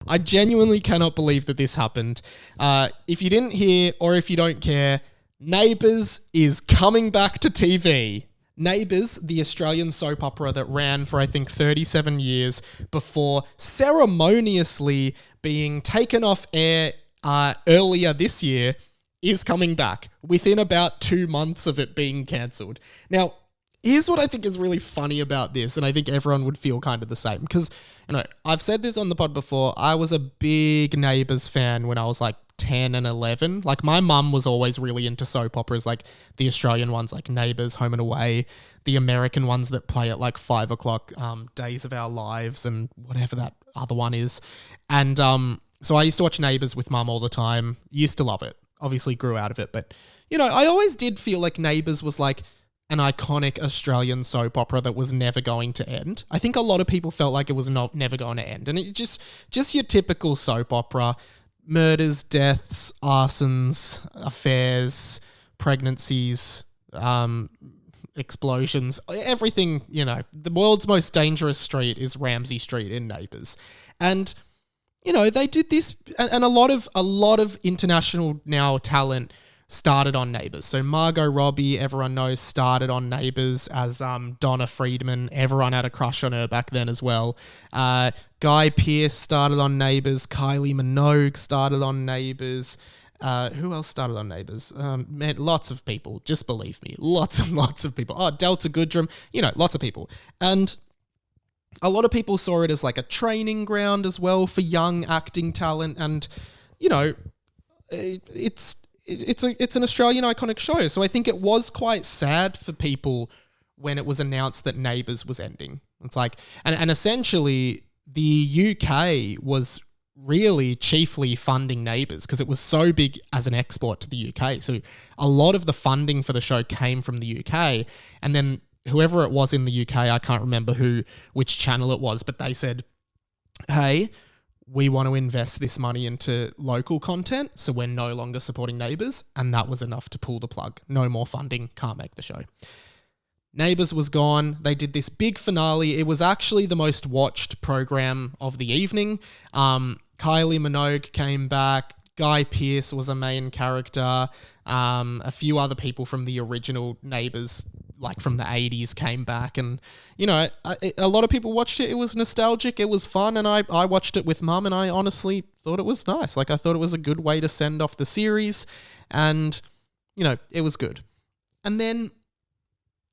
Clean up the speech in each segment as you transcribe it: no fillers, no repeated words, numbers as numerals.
I genuinely cannot believe that this happened. If you didn't hear or if you don't care, Neighbours is coming back to TV. Neighbours, the Australian soap opera that ran for, I think, 37 years before ceremoniously being taken off air earlier this year, is coming back within about 2 months of it being cancelled. Now, here's what I think is really funny about this, and I think everyone would feel kind of the same, because, I've said this on the pod before, I was a big Neighbours fan when I was like 10 and 11. Like, my mum was always really into soap operas, like the Australian ones like Neighbours, Home and Away, the American ones that play at like 5 o'clock, Days of Our Lives and whatever that other one is. And so I used to watch Neighbours with mum all the time, used to love it, obviously grew out of it. But, I always did feel like Neighbours was like an iconic Australian soap opera that was never going to end. I think a lot of people felt like it was never going to end. And it just your typical soap opera. Murders, deaths, arsons, affairs, pregnancies, explosions, everything, the world's most dangerous street is Ramsay Street in Neighbours. And, they did this, and a lot of international now talent started on Neighbours. So Margot Robbie, everyone knows, started on Neighbours as Donna Friedman. Everyone had a crush on her back then as well. Guy Pearce started on Neighbours. Kylie Minogue started on Neighbours. Who else started on Neighbours? Man, lots of people. Just believe me. Lots and lots of people. Oh, Delta Goodrum. Lots of people. And a lot of people saw it as like a training ground as well for young acting talent. And, it's an Australian iconic show. So I think it was quite sad for people when it was announced that Neighbours was ending. It's like, and essentially the UK was really chiefly funding Neighbours because it was so big as an export to the UK. So a lot of the funding for the show came from the UK. And then whoever it was in the UK, I can't remember which channel it was, but they said, hey, we want to invest this money into local content, so we're no longer supporting Neighbours, and that was enough to pull the plug. No more funding, can't make the show. Neighbours was gone. They did this big finale. It was actually the most watched program of the evening. Kylie Minogue came back. Guy Pearce was a main character. A few other people from the original Neighbours, like from the 80s, came back. And, a lot of people watched it. It was nostalgic. It was fun. And I watched it with mum, and I honestly thought it was nice. Like, I thought it was a good way to send off the series. And, it was good. And then,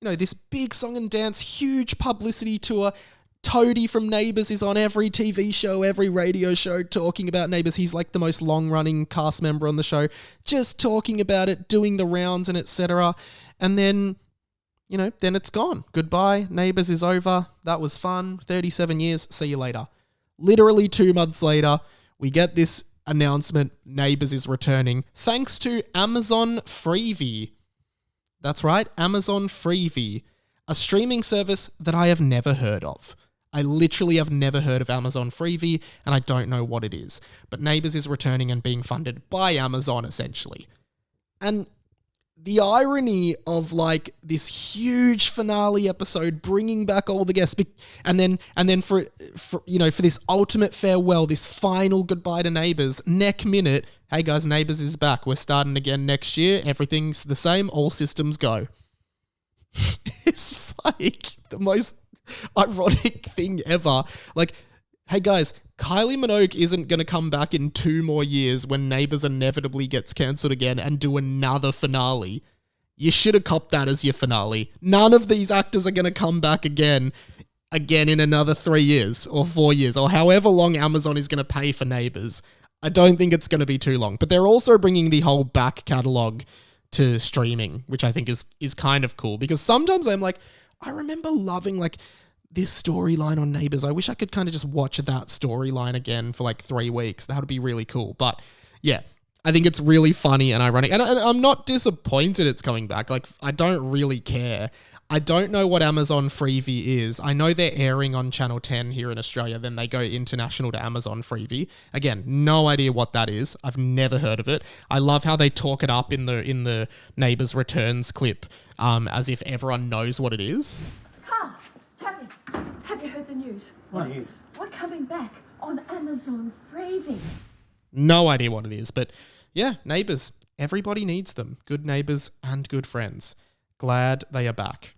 this big song and dance, huge publicity tour. Toadie from Neighbours is on every TV show, every radio show talking about Neighbours. He's like the most long-running cast member on the show, just talking about it, doing the rounds and etc. And then, then it's gone. Goodbye. Neighbours is over. That was fun. 37 years. See you later. Literally 2 months later, we get this announcement. Neighbours is returning thanks to Amazon Freevee. That's right. Amazon Freevee, a streaming service that I have never heard of. I literally have never heard of Amazon Freevee, and I don't know what it is. But Neighbours is returning and being funded by Amazon, essentially. And the irony of like this huge finale episode, bringing back all the guests, and then for this ultimate farewell, this final goodbye to Neighbours, neck minute, hey guys, Neighbours is back. We're starting again next year. Everything's the same. All systems go. It's just like the most ironic thing ever. Like, hey guys, Kylie Minogue isn't going to come back in 2 more years when Neighbours inevitably gets cancelled again and do another finale. You should have copped that as your finale. None of these actors are going to come back again in another 3 years or 4 years or however long Amazon is going to pay for Neighbours. I don't think it's going to be too long. But they're also bringing the whole back catalogue to streaming, which I think is kind of cool, because sometimes I'm like, I remember loving like this storyline on Neighbours. I wish I could kind of just watch that storyline again for like 3 weeks. That would be really cool. But yeah, I think it's really funny and ironic. And I'm not disappointed it's coming back. Like, I don't really care. I don't know what Amazon Freevee is. I know they're airing on Channel 10 here in Australia. Then they go international to Amazon Freevee. Again, no idea what that is. I've never heard of it. I love how they talk it up in the Neighbours Returns clip as if everyone knows what it is. Karl, Toadie, have you heard the news? What is? We're coming back on Amazon Freevee. No idea what it is, but yeah, Neighbours. Everybody needs them. Good neighbours and good friends. Glad they are back.